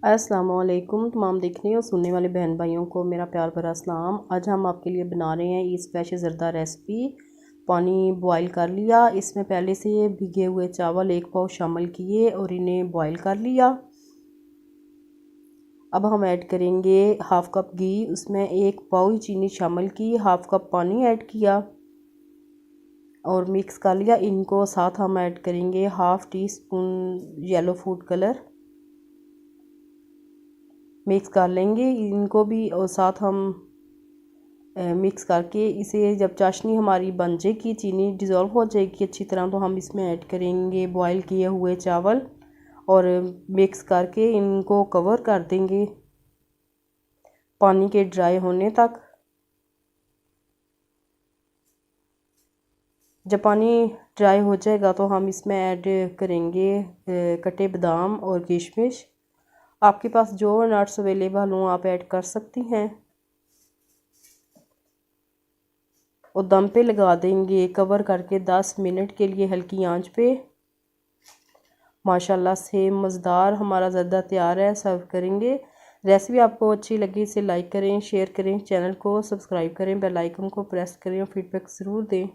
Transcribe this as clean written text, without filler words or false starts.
अस्सलाम वालेकुम तमाम देखने और सुनने वाले बहन भाइयों को मेरा प्यार भरा सलाम। आज हम आपके लिए बना रहे हैं ईस्ट स्पेशल ज़रदा रेसिपी। पानी बॉईल कर लिया, इसमें पहले से भिगे हुए चावल 1 पाव शामिल किए और इन्हें बॉईल कर लिया। अब हम ऐड करेंगे हाफ़ कप घी, उसमें 1 पाव चीनी शामिल की, हाफ़ कप पानी ऐड किया और मिक्स कर लिया। इनको साथ हम ऐड करेंगे half tea spoon yellow food colour, mix कर लेंगे इनको भी और साथ हम मिक्स करके इसे जब चाशनी हमारी बन जाएगी, चीनी डिज़ोल्व हो जाएगी अच्छी तरह, तो हम इसमें ऐड करेंगे बॉईल किए हुए चावल और मिक्स करके इनको कवर कर देंगे पानी के ड्राई होने तक। जब पानी ड्राई हो जाएगा तो हम इसमें ऐड करेंगे कटे बादाम और किशमिश। आपके पास जो नट्स अवेलेबल हों आप ऐड कर सकती हैं और दम पे लगा देंगे कवर करके 10 मिनट के लिए हल्की आंच पे। माशाल्लाह से मज़ेदार हमारा ज़रदा तैयार है, सर्व करेंगे। रेसिपी आपको अच्छी लगी इसे लाइक करें, शेयर करें, चैनल को सब्सक्राइब करें, बेल आइकन को प्रेस करें और फीडबैक ज़रूर दें।